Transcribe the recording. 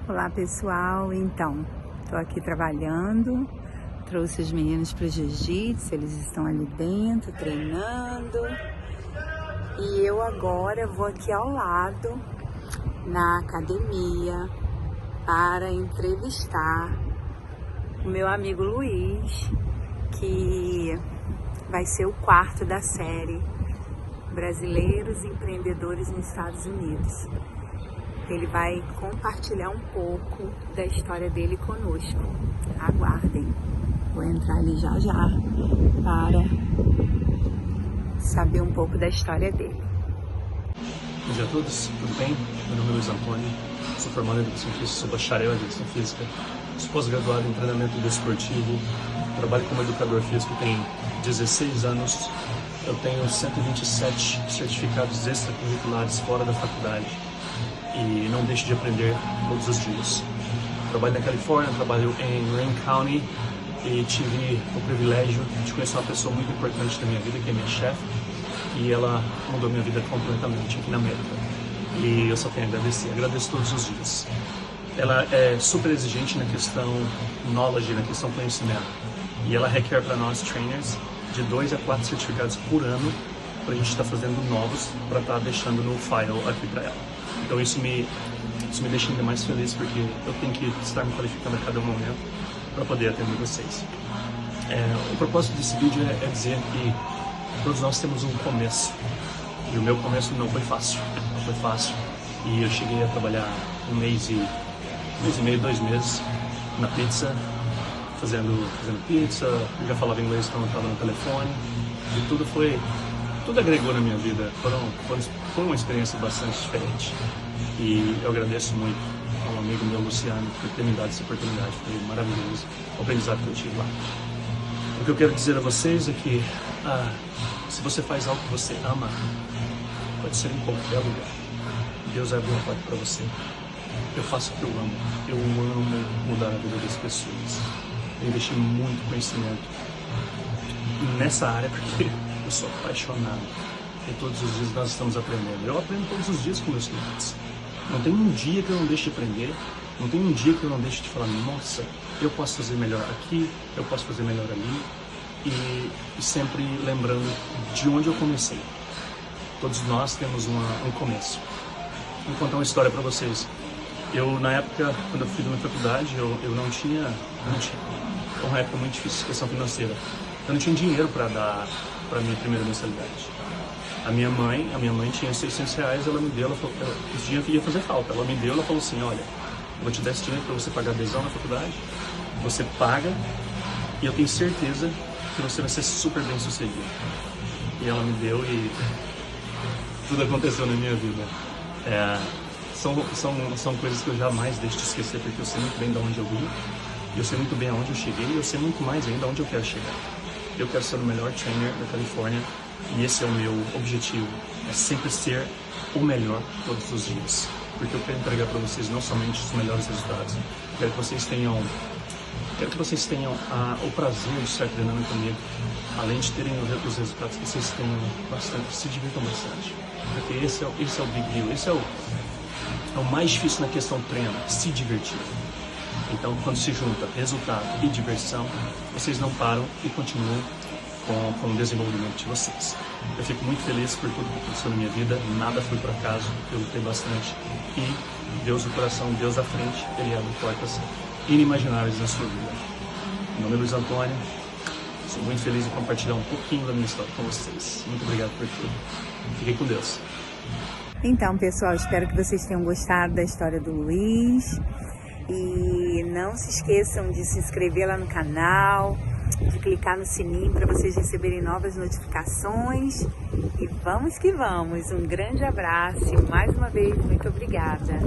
Olá pessoal, então, tô aqui trabalhando, trouxe os meninos para jiu-jitsu, eles estão ali dentro treinando e eu agora vou aqui ao lado na academia para entrevistar o meu amigo Luiz, que vai ser o quarto da série Brasileiros Empreendedores nos Estados Unidos. Ele vai compartilhar um pouco da história dele conosco. Aguardem. Vou entrar ali já para saber um pouco da história dele. Bom dia a todos, tudo bem? Meu nome é Luiz Antônio, sou formado em Educação Física, sou bacharel em Educação Física, sou pós-graduado em treinamento desportivo, trabalho como educador físico tem 16 anos, eu tenho 127 certificados extracurriculares fora da faculdade. E não deixo de aprender todos os dias. Trabalho na Califórnia, trabalho em Lane County e tive o privilégio de conhecer uma pessoa muito importante da minha vida, que é minha chefe, e ela mudou minha vida completamente aqui na América. E eu só tenho a agradecer, agradeço todos os dias. Ela é super exigente na questão knowledge, na questão conhecimento, e ela requer para nós trainers de 2 a 4 certificados por ano para a gente estar fazendo novos para estar deixando no file aqui para ela. Então isso me deixa ainda mais feliz, porque eu tenho que estar me qualificando a cada momento para poder atender vocês. O propósito desse vídeo é dizer que todos nós temos um começo, e o meu começo não foi fácil, e eu cheguei a trabalhar um mês e meio, 2 meses na pizza, fazendo pizza, eu já falava inglês quando eu estava no telefone, e tudo agregou na minha vida, foi uma experiência bastante diferente. E eu agradeço muito ao amigo meu, Luciano, por ter me dado essa oportunidade, foi maravilhoso o aprendizado que eu tive lá. O que eu quero dizer a vocês é que se você faz algo que você ama, pode ser em qualquer lugar, Deus abre uma porta para você. Eu faço o que eu amo mudar a vida das pessoas. Eu investi muito conhecimento nessa área porque eu sou apaixonado e todos os dias nós estamos aprendendo. Eu aprendo todos os dias com meus clientes. Não tem um dia que eu não deixe de aprender, não tem um dia que eu não deixe de falar, nossa, eu posso fazer melhor aqui, eu posso fazer melhor ali, e sempre lembrando de onde eu comecei. Todos nós temos um começo. Vou contar uma história para vocês. Eu, na época, quando eu fiz a minha faculdade, eu não tinha uma época muito difícil de questão financeira. Eu não tinha dinheiro para dar para a minha primeira mensalidade. A minha mãe tinha R$600, ela me deu, ela falou, esse dinheiro ia fazer falta. Ela me deu, ela falou assim, olha, eu vou te dar esse dinheiro para você pagar a adesão na faculdade, você paga e eu tenho certeza que você vai ser super bem sucedido. E ela me deu e tudo aconteceu na minha vida. São coisas que eu jamais deixo de esquecer, porque eu sei muito bem de onde eu vim, eu sei muito bem aonde eu cheguei e eu sei muito mais ainda aonde eu quero chegar. Eu quero ser o melhor trainer da Califórnia e esse é o meu objetivo, é sempre ser o melhor todos os dias, porque eu quero entregar para vocês não somente os melhores resultados, quero que vocês tenham o prazer de estar treinando comigo, além de terem os resultados, que vocês tenham bastante, se divirtam bastante, porque esse é o big deal, esse é o mais difícil na questão treino, se divertir. Então, quando se junta resultado e diversão, vocês não param e continuam com o desenvolvimento de vocês. Eu fico muito feliz por tudo que aconteceu na minha vida, nada foi por acaso, eu lutei bastante e Deus no coração, Deus à frente, Ele abre portas inimagináveis na sua vida. Meu nome é Luiz Antônio, sou muito feliz em compartilhar um pouquinho da minha história com vocês. Muito obrigado por tudo. Fiquem com Deus. Então, pessoal, espero que vocês tenham gostado da história do Luiz. E não se esqueçam de se inscrever lá no canal, de clicar no sininho para vocês receberem novas notificações. E vamos que vamos! Um grande abraço e mais uma vez, muito obrigada!